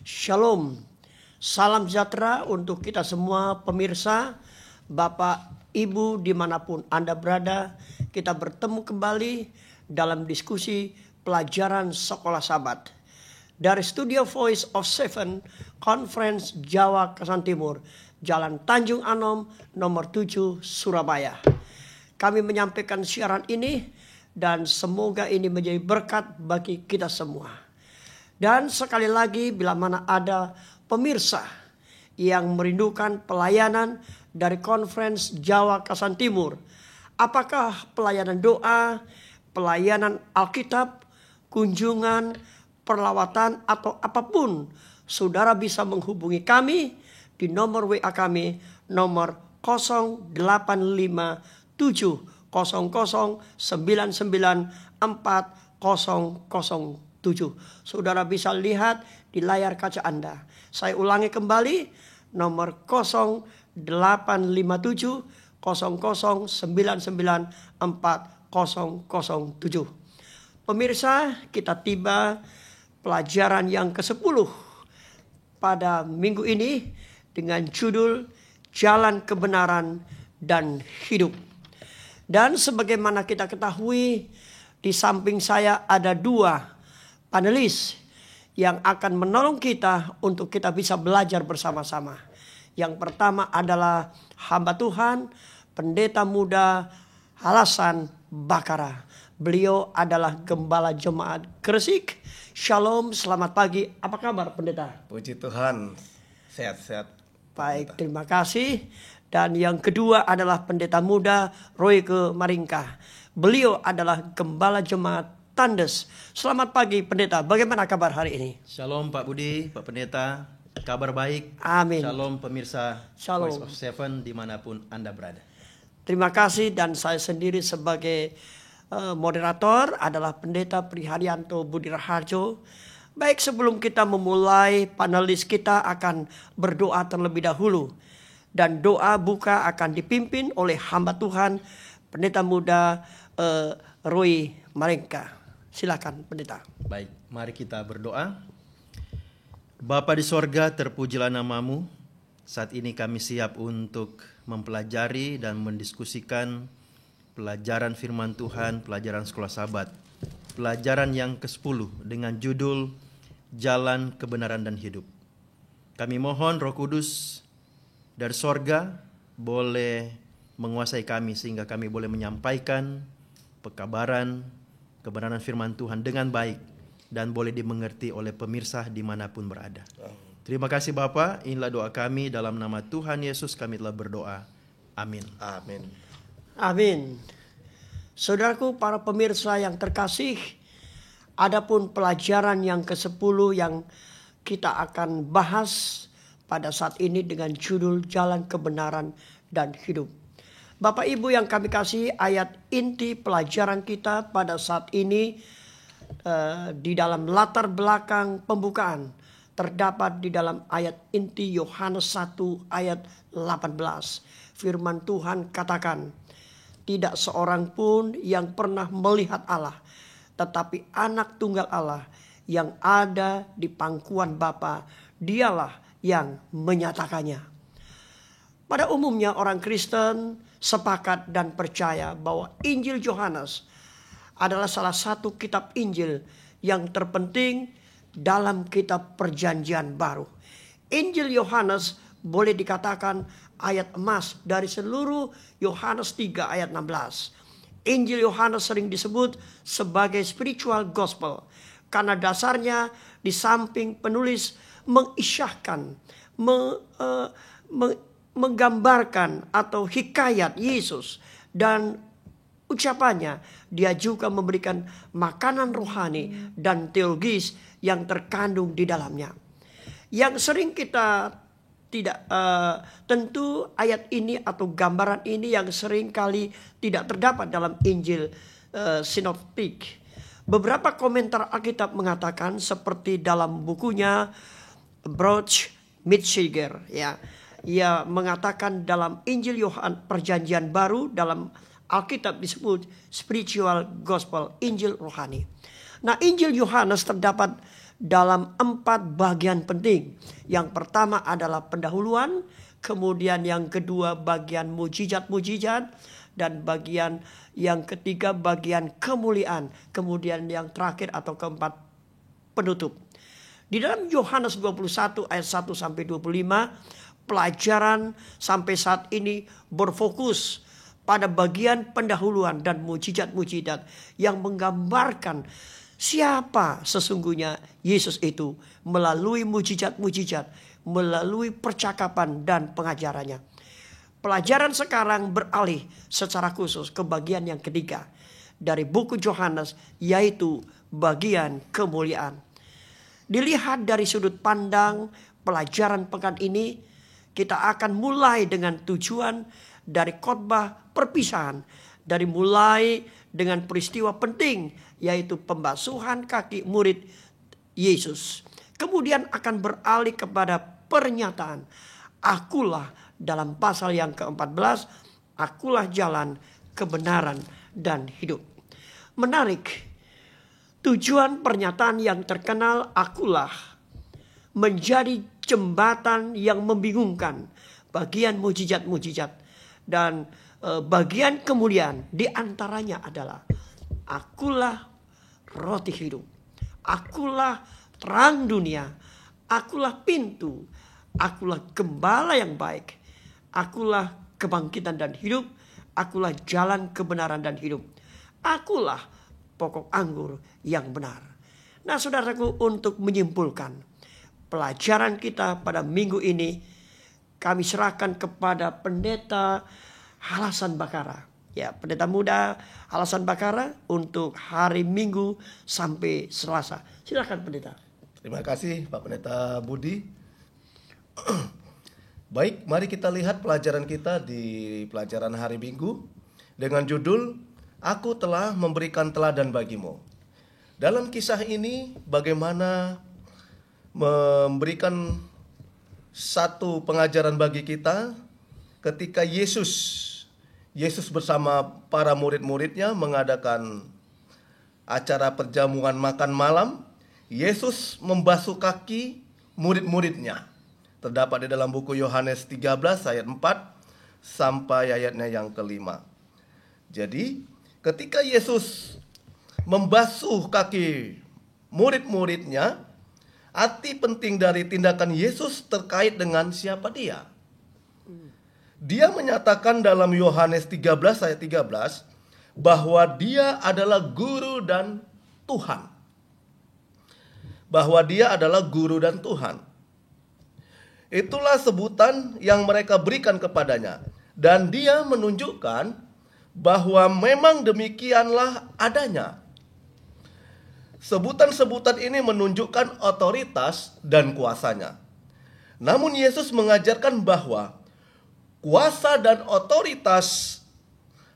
Shalom, salam sejahtera untuk kita semua pemirsa, Bapak, Ibu dimanapun Anda berada. Kita bertemu kembali dalam diskusi pelajaran Sekolah Sabat dari Studio Voice of Seven Conference Jawa Kasan Timur, Jalan Tanjung Anom nomor 7 Surabaya. Kami menyampaikan siaran ini dan semoga ini menjadi berkat bagi kita semua. Dan sekali lagi, bila mana ada pemirsa yang merindukan pelayanan dari Conference Jawa Kasan Timur, apakah pelayanan doa, pelayanan Alkitab, kunjungan, perlawatan atau apapun, saudara bisa menghubungi kami di nomor WA kami nomor 0857 00 99 4007. Saudara bisa lihat di layar kaca Anda. Saya ulangi kembali nomor 0857 00 99 4007. Pemirsa, kita tiba pelajaran yang ke-10 pada minggu ini dengan judul Jalan Kebenaran dan Hidup. Dan sebagaimana kita ketahui, di samping saya ada dua panelis yang akan menolong kita untuk kita bisa belajar bersama-sama. Yang pertama adalah hamba Tuhan, Pendeta Muda Halasan Bakara. Beliau adalah Gembala Jemaat Gresik. Shalom, selamat pagi. Apa kabar, Pendeta? Puji Tuhan, sehat-sehat. Baik, terima kasih. Dan yang kedua adalah Pendeta Muda Royke Maringka. Beliau adalah Gembala Jemaat Tandes. Selamat pagi, Pendeta. Bagaimana kabar hari ini? Shalom Pak Budi, Pak Pendeta. Kabar baik. Amin. Shalom pemirsa Shalom. Voice of Seven dimanapun Anda berada. Terima kasih, dan saya sendiri sebagai moderator adalah Pendeta Priharyanto Budi Raharjo. Baik, sebelum kita memulai, panelis kita akan berdoa terlebih dahulu. Dan doa buka akan dipimpin oleh hamba Tuhan, Pendeta Muda Roy Maringka. Silakan, Pendeta. Baik, mari kita berdoa. Bapa di sorga, terpujilah namamu. Saat ini kami siap untuk mempelajari dan mendiskusikan pelajaran firman Tuhan, pelajaran sekolah sabat. Pelajaran yang ke-10 dengan judul Jalan Kebenaran dan Hidup. Kami mohon Roh Kudus dari sorga boleh menguasai kami sehingga kami boleh menyampaikan pekabaran kebenaran firman Tuhan dengan baik dan boleh dimengerti oleh pemirsa dimanapun berada. Terima kasih Bapa, inilah doa kami dalam nama Tuhan Yesus kami telah berdoa. Amin. Amin. Amin. Saudaraku, para pemirsa yang terkasih, adapun pelajaran yang ke-10 yang kita akan bahas pada saat ini dengan judul Jalan Kebenaran dan Hidup. Bapak Ibu yang kami kasih, ayat inti pelajaran kita pada saat ini di dalam latar belakang pembukaan terdapat di dalam ayat inti Yohanes 1 ayat 18. Firman Tuhan katakan, tidak seorang pun yang pernah melihat Allah, tetapi anak tunggal Allah yang ada di pangkuan Bapa, dialah yang menyatakannya. Pada umumnya orang Kristen sepakat dan percaya bahwa Injil Yohanes adalah salah satu kitab Injil yang terpenting dalam kitab Perjanjian Baru. Injil Yohanes boleh dikatakan ayat emas dari seluruh Yohanes 3 ayat 16. Injil Yohanes sering disebut sebagai spiritual gospel karena dasarnya di samping penulis mengisyahkan, menggambarkan atau hikayat Yesus dan ucapannya, dia juga memberikan makanan rohani dan teologis yang terkandung di dalamnya. Yang sering kita tidak tentu ayat ini atau gambaran ini yang sering kali tidak terdapat dalam Injil sinoptik. Beberapa komentar Alkitab mengatakan seperti dalam bukunya Bruch Mitziger, ya. Ia mengatakan dalam Injil Yohanes Perjanjian Baru dalam Alkitab disebut spiritual gospel, Injil rohani. Nah, Injil Yohanes terdapat dalam 4 bagian penting. Yang pertama adalah pendahuluan, kemudian yang kedua bagian mujizat-mujizat, dan bagian yang ketiga bagian kemuliaan, kemudian yang terakhir atau keempat penutup. Di dalam Yohanes 21 ayat 1 sampai 25, pelajaran sampai saat ini berfokus pada bagian pendahuluan dan mujizat-mujizat yang menggambarkan siapa sesungguhnya Yesus itu melalui mujizat-mujizat, melalui percakapan dan pengajarannya. Pelajaran sekarang beralih secara khusus ke bagian yang ketiga dari buku Yohanes, yaitu bagian kemuliaan. Dilihat dari sudut pandang pelajaran pekan ini, kita akan mulai dengan tujuan dari khotbah perpisahan. Dari mulai dengan peristiwa penting, yaitu pembasuhan kaki murid Yesus. Kemudian akan beralih kepada pernyataan, akulah, dalam pasal yang ke-14, akulah jalan, kebenaran, dan hidup. Menarik. Tujuan pernyataan yang terkenal akulah menjadi jembatan yang membingungkan bagian mujizat-mujizat dan bagian kemuliaan. Di antaranya adalah akulah roti hidup, akulah terang dunia, akulah pintu, akulah gembala yang baik, akulah kebangkitan dan hidup, akulah jalan kebenaran dan hidup, akulah pokok anggur yang benar. Nah, saudaraku, untuk menyimpulkan pelajaran kita pada minggu ini, kami serahkan kepada Pendeta Halasan Bakara. Ya, Pendeta Muda Halasan Bakara untuk hari Minggu sampai Selasa. Silakan Pendeta. Terima kasih Pak Pendeta Budi. Baik, mari kita lihat pelajaran kita di pelajaran hari Minggu dengan judul Aku telah memberikan teladan bagimu. Dalam kisah ini bagaimana memberikan satu pengajaran bagi kita ketika Yesus bersama para murid-muridnya mengadakan acara perjamuan makan malam. Yesus membasuh kaki murid-muridnya. Terdapat di dalam buku Yohanes 13 ayat 4 sampai ayatnya yang kelima. Jadi ketika Yesus membasuh kaki murid-muridnya, arti penting dari tindakan Yesus terkait dengan siapa dia. Dia menyatakan dalam Yohanes 13 ayat 13 bahwa dia adalah guru dan Tuhan. Bahwa dia adalah guru dan Tuhan. Itulah sebutan yang mereka berikan kepadanya. Dan dia menunjukkan bahwa memang demikianlah adanya. Sebutan-sebutan ini menunjukkan otoritas dan kuasanya. Namun Yesus mengajarkan bahwa kuasa dan otoritas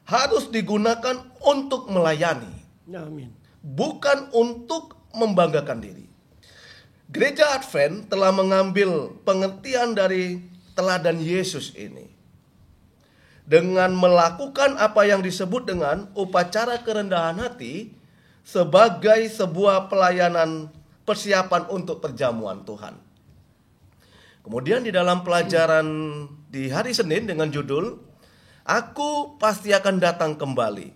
harus digunakan untuk melayani. Amin. Bukan untuk membanggakan diri. Gereja Advent telah mengambil pengertian dari teladan Yesus ini dengan melakukan apa yang disebut dengan upacara kerendahan hati sebagai sebuah pelayanan persiapan untuk perjamuan Tuhan. Kemudian di dalam pelajaran di hari Senin dengan judul Aku pasti akan datang kembali.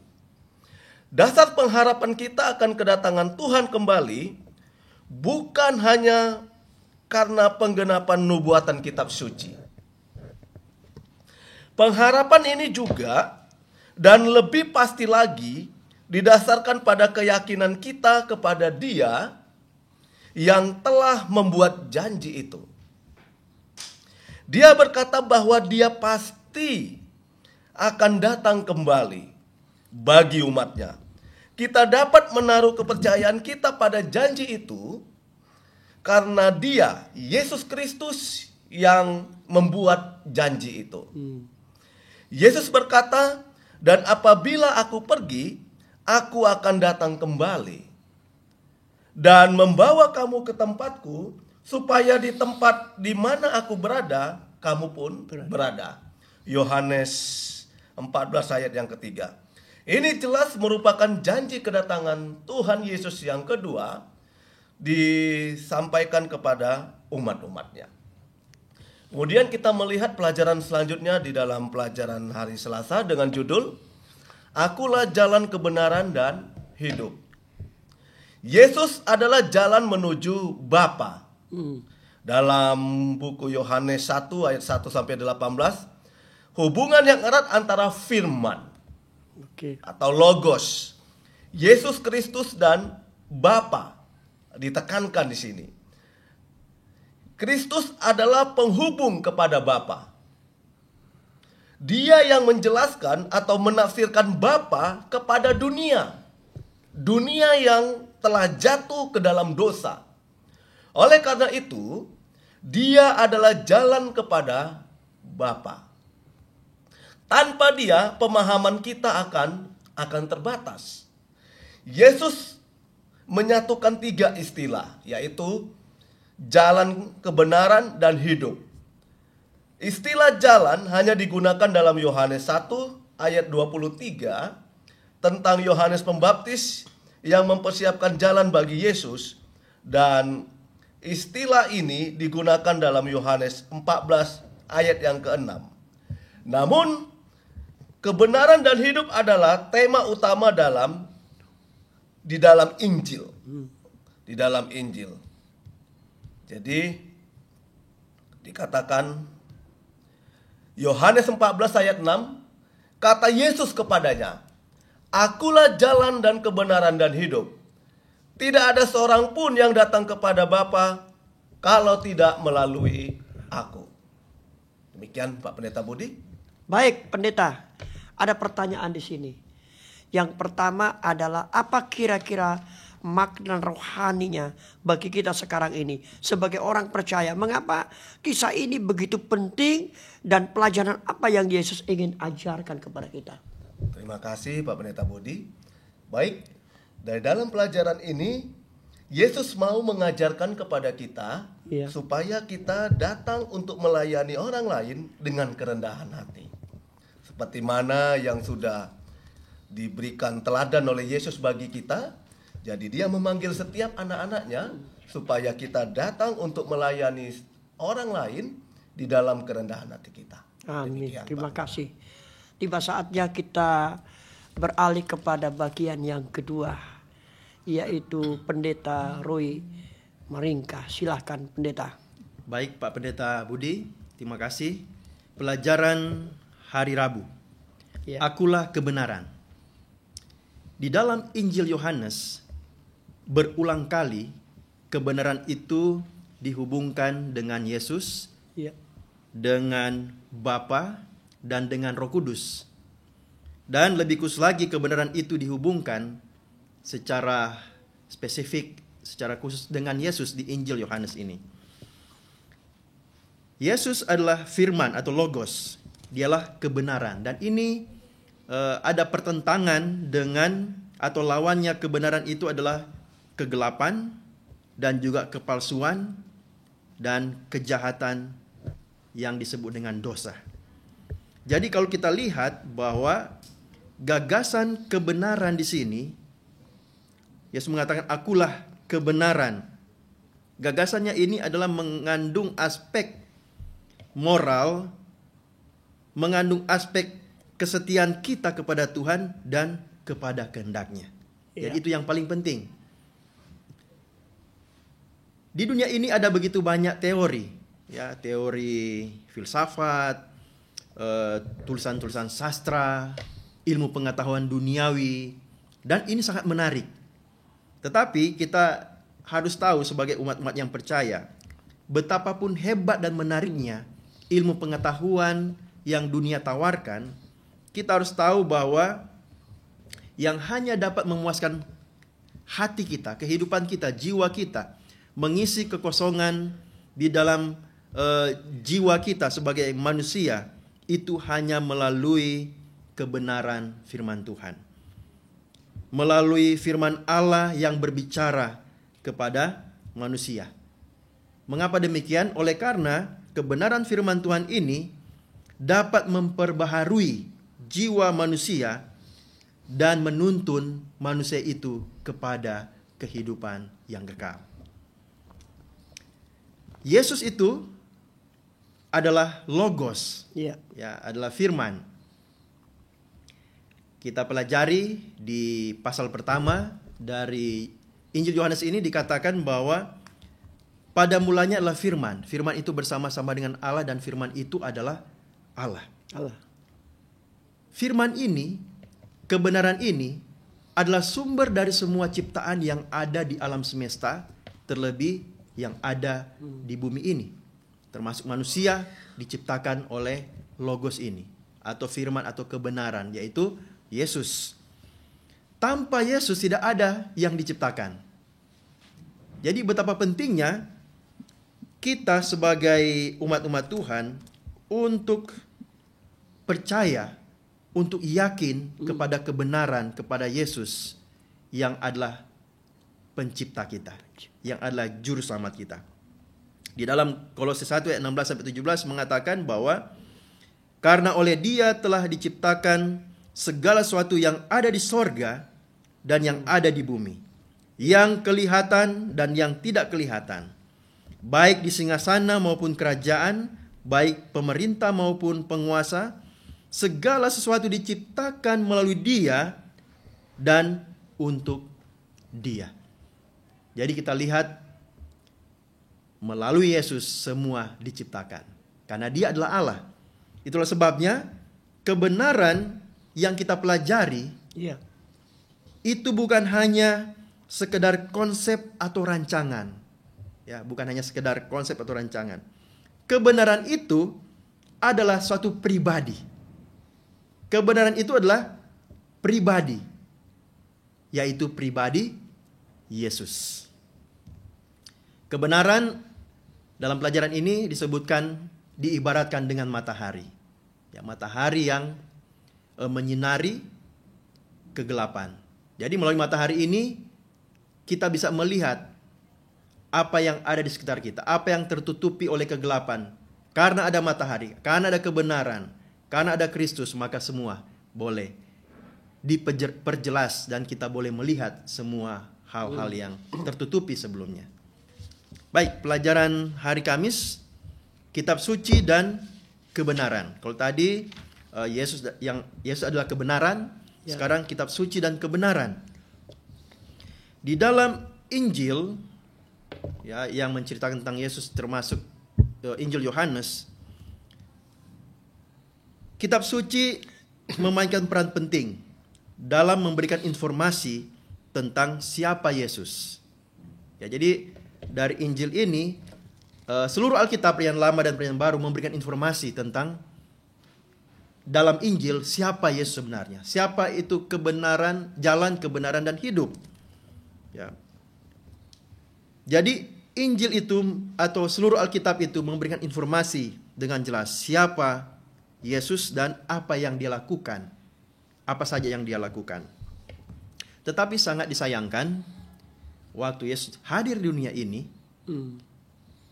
Dasar pengharapan kita akan kedatangan Tuhan kembali bukan hanya karena penggenapan nubuatan kitab suci. Pengharapan ini juga dan lebih pasti lagi didasarkan pada keyakinan kita kepada Dia yang telah membuat janji itu. Dia berkata bahwa Dia pasti akan datang kembali bagi umatnya. Kita dapat menaruh kepercayaan kita pada janji itu karena Dia, Yesus Kristus, yang membuat janji itu. Yesus berkata, dan apabila aku pergi, aku akan datang kembali dan membawa kamu ke tempatku, supaya di tempat di mana aku berada, kamu pun berada. Yohanes 14 ayat yang ketiga. Ini jelas merupakan janji kedatangan Tuhan Yesus yang kedua disampaikan kepada umat-umatnya. Kemudian kita melihat pelajaran selanjutnya di dalam pelajaran hari Selasa dengan judul Akulah jalan kebenaran dan hidup. Yesus adalah jalan menuju Bapa. Dalam buku Yohanes 1 ayat 1 sampai 18, hubungan yang erat antara firman atau logos, Yesus Kristus dan Bapa ditekankan di sini. Kristus adalah penghubung kepada Bapa. Dia yang menjelaskan atau menafsirkan Bapa kepada dunia. Dunia yang telah jatuh ke dalam dosa. Oleh karena itu, dia adalah jalan kepada Bapa. Tanpa dia, pemahaman kita akan terbatas. Yesus menyatukan 3 istilah, yaitu jalan, kebenaran, dan hidup. Istilah jalan hanya digunakan dalam Yohanes 1 ayat 23 tentang Yohanes Pembaptis yang mempersiapkan jalan bagi Yesus, dan istilah ini digunakan dalam Yohanes 14 ayat yang ke-6. Namun, kebenaran dan hidup adalah tema utama di dalam Injil. Di dalam Injil. Jadi dikatakan Yohanes 14 ayat 6, kata Yesus kepadanya, Akulah jalan dan kebenaran dan hidup. Tidak ada seorang pun yang datang kepada Bapa kalau tidak melalui aku. Demikian Pak Pendeta Budi. Baik, Pendeta. Ada pertanyaan di sini. Yang pertama adalah apa kira-kira makna rohaninya bagi kita sekarang ini sebagai orang percaya? Mengapa kisah ini begitu penting dan pelajaran apa yang Yesus ingin ajarkan kepada kita? Terima kasih Pak Pendeta Budi. Baik, dari dalam pelajaran ini Yesus mau mengajarkan kepada kita supaya kita datang untuk melayani orang lain dengan kerendahan hati. Seperti mana yang sudah diberikan teladan oleh Yesus bagi kita, jadi dia memanggil setiap anak-anaknya supaya kita datang untuk melayani orang lain di dalam kerendahan hati kita. Amin. Demikian, Terima Pak. kasih. Tiba saatnya kita beralih kepada bagian yang kedua, yaitu Pendeta Roy Maringka. Silahkan Pendeta. Baik Pak Pendeta Budi, terima kasih. Pelajaran hari Rabu. Akulah kebenaran. Di dalam Injil Yohanes berulang kali kebenaran itu dihubungkan dengan Yesus, dengan Bapa, dan dengan Roh Kudus. Dan lebih khusus lagi kebenaran itu dihubungkan secara spesifik, secara khusus dengan Yesus di Injil Yohanes ini. Yesus adalah firman atau logos, dialah kebenaran. Dan ini ada pertentangan dengan atau lawannya kebenaran itu adalah kegelapan dan juga kepalsuan dan kejahatan yang disebut dengan dosa. Jadi kalau kita lihat bahwa gagasan kebenaran di sini, Yesus mengatakan akulah kebenaran. Gagasannya ini adalah mengandung aspek moral, mengandung aspek kesetiaan kita kepada Tuhan dan kepada kehendak-Nya. Jadi itu yang paling penting. Di dunia ini ada begitu banyak teori, teori filsafat, tulisan-tulisan sastra, ilmu pengetahuan duniawi, dan ini sangat menarik. Tetapi kita harus tahu sebagai umat-umat yang percaya, betapapun hebat dan menariknya ilmu pengetahuan yang dunia tawarkan, kita harus tahu bahwa yang hanya dapat memuaskan hati kita, kehidupan kita, jiwa kita, mengisi kekosongan di dalam jiwa kita sebagai manusia, itu hanya melalui kebenaran firman Tuhan. Melalui firman Allah yang berbicara kepada manusia. Mengapa demikian? Oleh karena kebenaran firman Tuhan ini dapat memperbaharui jiwa manusia dan menuntun manusia itu kepada kehidupan yang kekal. Yesus itu adalah logos, Ya. ya, adalah firman. Kita pelajari di pasal pertama dari Injil Yohanes ini dikatakan bahwa pada mulanya adalah firman. Firman itu bersama-sama dengan Allah dan firman itu adalah Allah. Allah. Firman ini, kebenaran ini adalah sumber dari semua ciptaan yang ada di alam semesta, terlebih yang ada di bumi ini. Termasuk manusia diciptakan oleh logos ini, atau firman atau kebenaran, yaitu Yesus. Tanpa Yesus tidak ada yang diciptakan. Jadi betapa pentingnya kita sebagai umat-umat Tuhan untuk percaya, untuk yakin kepada kebenaran, kepada Yesus yang adalah pencipta kita, yang adalah juru selamat kita. Di dalam Kolose 1 ayat 16-17 mengatakan bahwa karena oleh Dia telah diciptakan segala sesuatu yang ada di sorga dan yang ada di bumi, yang kelihatan dan yang tidak kelihatan, baik di singgasana maupun kerajaan, baik pemerintah maupun penguasa. Segala sesuatu diciptakan melalui Dia dan untuk Dia. Jadi kita lihat melalui Yesus semua diciptakan. Karena Dia adalah Allah. Itulah sebabnya kebenaran yang kita pelajari Ya. itu bukan hanya sekedar konsep atau rancangan. Ya, bukan hanya sekedar konsep atau rancangan. Kebenaran itu adalah suatu pribadi. Kebenaran itu adalah pribadi, yaitu pribadi Yesus. Kebenaran dalam pelajaran ini disebutkan, diibaratkan dengan matahari. Ya, matahari yang menyinari kegelapan. Jadi melalui matahari ini kita bisa melihat apa yang ada di sekitar kita, apa yang tertutupi oleh kegelapan. Karena ada matahari, karena ada kebenaran, karena ada Kristus, maka semua boleh diperjelas dan kita boleh melihat semua hal-hal yang tertutupi sebelumnya. Baik, pelajaran hari Kamis, kitab suci dan kebenaran. Kalau tadi Yesus adalah kebenaran, Ya. sekarang kitab suci dan kebenaran. Di dalam Injil ya, yang menceritakan tentang Yesus termasuk Injil Yohanes, kitab suci memainkan peran penting dalam memberikan informasi tentang siapa Yesus. Ya, jadi dari Injil ini seluruh Alkitab yang lama dan yang baru memberikan informasi tentang dalam Injil siapa Yesus sebenarnya. Siapa itu kebenaran, jalan kebenaran dan hidup. Ya. Jadi Injil itu atau seluruh Alkitab itu memberikan informasi dengan jelas siapa Yesus dan apa yang Dia lakukan. Apa saja yang Dia lakukan. Tetapi sangat disayangkan waktu Yesus hadir di dunia ini,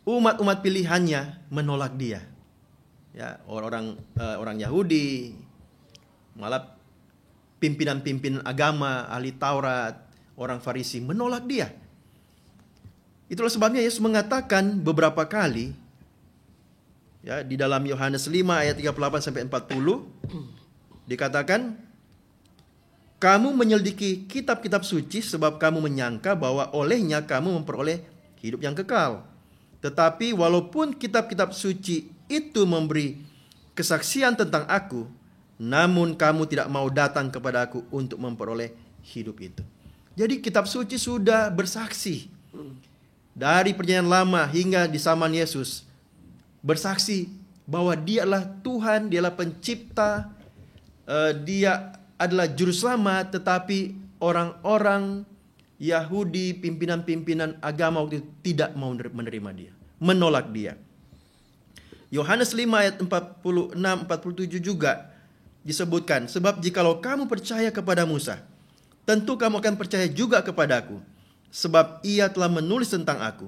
umat-umat pilihannya menolak Dia. Ya, orang Yahudi, malah pimpinan-pimpinan agama, ahli Taurat, orang Farisi menolak Dia. Itulah sebabnya Yesus mengatakan beberapa kali ya, di dalam Yohanes 5 ayat 38 sampai 40 dikatakan, kamu menyelidiki kitab-kitab suci sebab kamu menyangka bahwa olehnya kamu memperoleh hidup yang kekal. Tetapi walaupun kitab-kitab suci itu memberi kesaksian tentang aku, namun kamu tidak mau datang kepada aku untuk memperoleh hidup itu. Jadi kitab suci sudah bersaksi dari perjanjian lama hingga di zaman Yesus, bersaksi bahwa Dia adalah Tuhan, Dia adalah pencipta, Dia adalah juru selamat. Tetapi orang-orang Yahudi, pimpinan-pimpinan agama waktu itu tidak mau menerima Dia, menolak Dia. Yohanes 5 ayat 46-47 juga disebutkan, sebab jikalau kamu percaya kepada Musa, tentu kamu akan percaya juga kepadaku, sebab ia telah menulis tentang aku.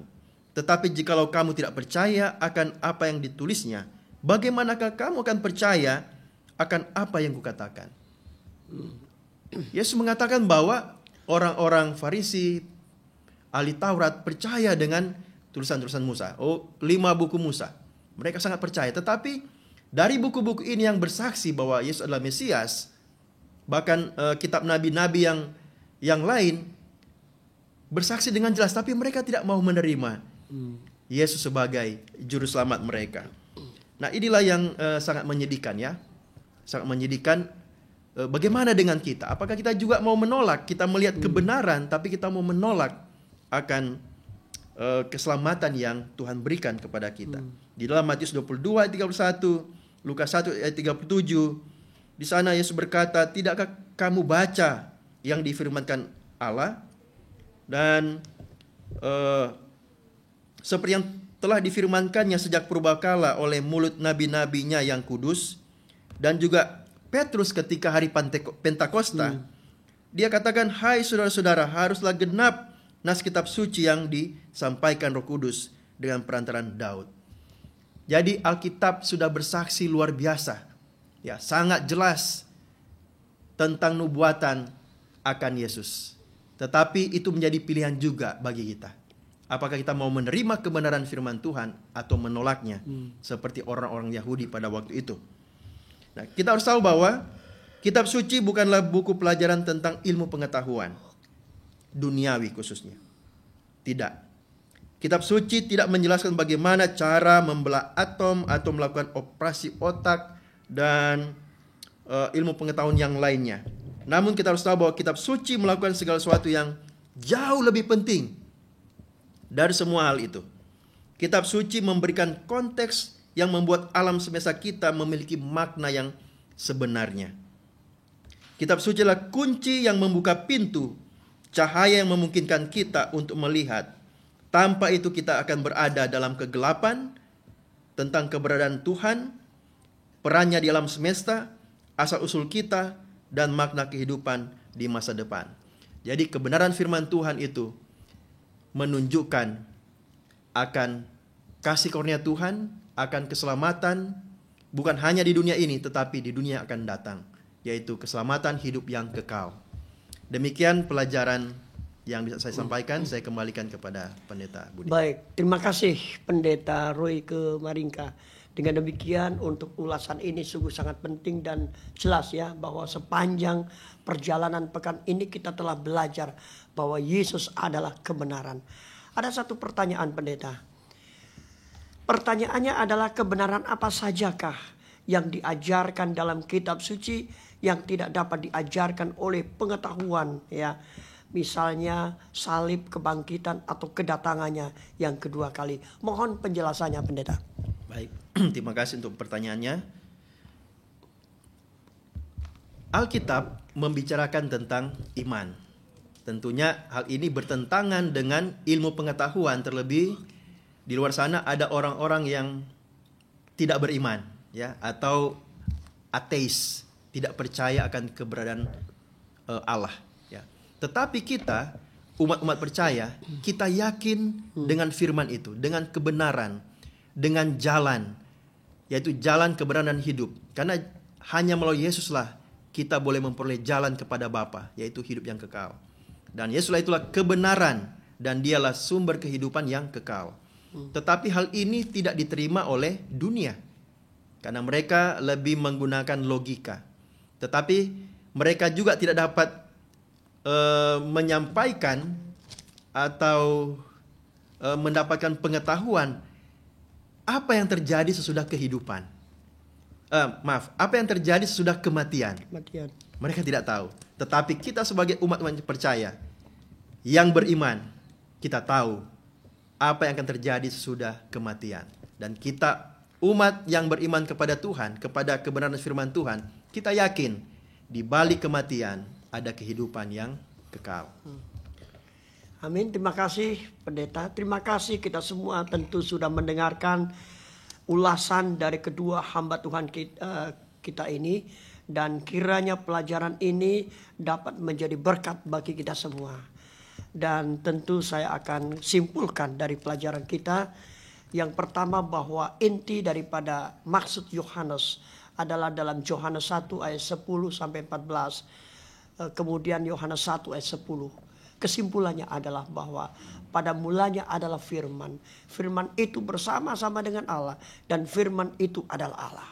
Tetapi jikalau kamu tidak percaya akan apa yang ditulisnya, bagaimanakah kamu akan percaya akan apa yang kukatakan? Yesus mengatakan bahwa orang-orang Farisi, ahli Taurat percaya dengan tulisan-tulisan Musa. 5 buku Musa. Mereka sangat percaya. Tetapi dari buku-buku ini yang bersaksi bahwa Yesus adalah Mesias, bahkan kitab nabi-nabi yang lain bersaksi dengan jelas, tapi mereka tidak mau menerima Yesus sebagai juru selamat mereka. Nah, inilah yang sangat menyedihkan ya. Sangat menyedihkan. Bagaimana dengan kita? Apakah kita juga mau menolak? Kita melihat kebenaran, tapi kita mau menolak akan keselamatan yang Tuhan berikan kepada kita. Di dalam Matius 22 ayat 31, Lukas 1 ayat 37, di sana Yesus berkata, tidakkah kamu baca yang difirmankan Allah? Dan seperti yang telah difirmankannya sejak purbakala oleh mulut nabi-nabinya yang kudus, dan juga Petrus ketika hari Pentakosta, dia katakan, hai saudara-saudara, haruslah genap nas kitab suci yang disampaikan Roh Kudus dengan perantaran Daud. Jadi Alkitab sudah bersaksi luar biasa, ya, sangat jelas tentang nubuatan akan Yesus. Tetapi itu menjadi pilihan juga bagi kita. Apakah kita mau menerima kebenaran firman Tuhan atau menolaknya, seperti orang-orang Yahudi pada waktu itu. Nah, kita harus tahu bahwa kitab suci bukanlah buku pelajaran tentang ilmu pengetahuan duniawi khususnya. Tidak. Kitab suci tidak menjelaskan bagaimana cara membelah atom atau melakukan operasi otak dan ilmu pengetahuan yang lainnya. Namun kita harus tahu bahwa kitab suci melakukan segala sesuatu yang jauh lebih penting dari semua hal itu. Kitab suci memberikan konteks yang membuat alam semesta kita memiliki makna yang sebenarnya. Kitab suci adalah kunci yang membuka pintu cahaya yang memungkinkan kita untuk melihat. Tanpa itu kita akan berada dalam kegelapan tentang keberadaan Tuhan, perannya di alam semesta, asal-usul kita, dan makna kehidupan di masa depan. Jadi kebenaran firman Tuhan itu menunjukkan akan kasih karunia Tuhan, akan keselamatan, bukan hanya di dunia ini, tetapi di dunia akan datang, yaitu keselamatan hidup yang kekal. Demikian pelajaran yang bisa saya sampaikan. Saya kembalikan kepada Pendeta Budi. Baik, terima kasih Pendeta Roy ke Maringka. Dengan demikian untuk ulasan ini sungguh sangat penting dan jelas ya, bahwa sepanjang perjalanan pekan ini kita telah belajar bahwa Yesus adalah kebenaran. Ada satu pertanyaan Pendeta. Pertanyaannya adalah, kebenaran apa sajakah yang diajarkan dalam kitab suci yang tidak dapat diajarkan oleh pengetahuan ya? Misalnya salib, kebangkitan, atau kedatangannya yang kedua kali. Mohon penjelasannya Pendeta. Baik, terima kasih untuk pertanyaannya. Alkitab membicarakan tentang iman. Tentunya hal ini bertentangan dengan ilmu pengetahuan, terlebih di luar sana ada orang-orang yang tidak beriman ya, atau ateis, tidak percaya akan keberadaan Allah ya. Tetapi kita umat-umat percaya, kita yakin dengan firman itu, dengan kebenaran, dengan jalan, yaitu jalan kebenaran hidup. Karena hanya melalui Yesuslah kita boleh memperoleh jalan kepada Bapa, yaitu hidup yang kekal. Dan Yesuslah itulah kebenaran, dan dialah sumber kehidupan yang kekal. Tetapi hal ini tidak diterima oleh dunia, karena mereka lebih menggunakan logika. Tetapi mereka juga tidak dapat menyampaikan atau mendapatkan pengetahuan apa yang terjadi sesudah kehidupan. Apa yang terjadi sesudah kematian. Mereka tidak tahu. Tetapi kita sebagai umat-umat percaya yang beriman, kita tahu apa yang akan terjadi sesudah kematian. Dan kita umat yang beriman kepada Tuhan, kepada kebenaran firman Tuhan, kita yakin di balik kematian ada kehidupan yang kekal. Amin. Terima kasih Pendeta. Terima kasih kita semua tentu sudah mendengarkan ulasan dari kedua hamba Tuhan kita ini. Dan kiranya pelajaran ini dapat menjadi berkat bagi kita semua. Dan tentu saya akan simpulkan dari pelajaran kita. Yang pertama, bahwa inti daripada maksud Yohanes adalah dalam Yohanes 1 ayat 10 sampai 14. Kemudian Yohanes 1 ayat 10. kesimpulannya adalah bahwa pada mulanya adalah firman. Firman itu bersama-sama dengan Allah dan firman itu adalah Allah.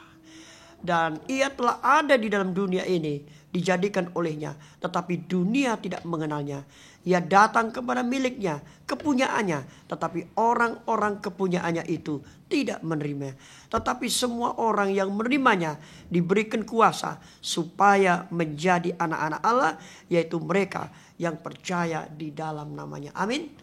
Dan ia telah ada di dalam dunia ini, dijadikan olehnya, tetapi dunia tidak mengenalnya. Ia datang kepada miliknya, kepunyaannya, tetapi orang-orang kepunyaannya itu tidak menerima. Tetapi semua orang yang menerimanya diberikan kuasa supaya menjadi anak-anak Allah, yaitu mereka yang percaya di dalam namanya. Amin.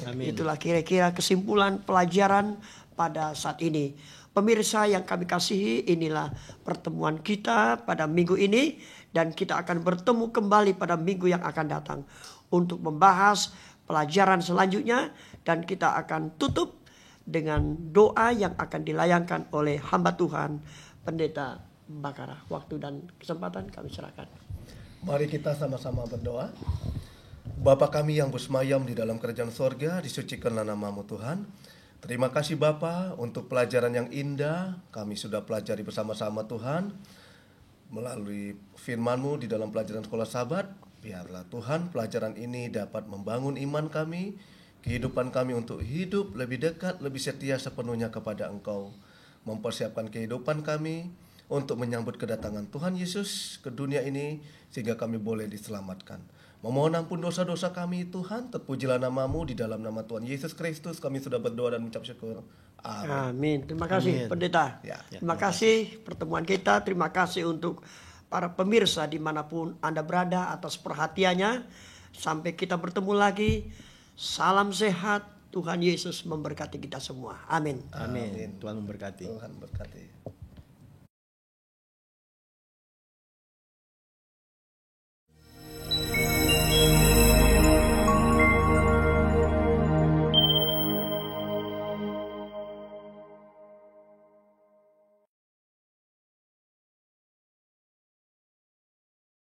Amin. Itulah kira-kira kesimpulan pelajaran pada saat ini. Pemirsa yang kami kasihi, inilah pertemuan kita pada minggu ini. Dan kita akan bertemu kembali pada minggu yang akan datang untuk membahas pelajaran selanjutnya. Dan kita akan tutup dengan doa yang akan dilayangkan oleh hamba Tuhan, Pendeta Bakara. Waktu dan kesempatan kami serahkan. Mari kita sama-sama berdoa. Bapa kami yang bersemayam di dalam kerajaan sorga, disucikanlah nama-Mu Tuhan. Terima kasih Bapa untuk pelajaran yang indah. Kami sudah pelajari bersama-sama Tuhan. Melalui firman-Mu di dalam pelajaran sekolah Sabat. Biarlah Tuhan pelajaran ini dapat membangun iman kami, kehidupan kami untuk hidup lebih dekat, lebih setia sepenuhnya kepada Engkau. Mempersiapkan kehidupan kami untuk menyambut kedatangan Tuhan Yesus ke dunia ini sehingga kami boleh diselamatkan. Memohon ampun dosa-dosa kami Tuhan, terpujilah nama-Mu, di dalam nama Tuhan Yesus Kristus kami sudah berdoa dan mengucap syukur. Amin. Amin. Terima kasih Pendeta. Ya. Terima kasih pertemuan kita. Terima kasih untuk para pemirsa dimanapun Anda berada atas perhatiannya. Sampai kita bertemu lagi. Salam sehat. Tuhan Yesus memberkati kita semua. Amin. Amin. Tuhan memberkati. Tuhan berkati.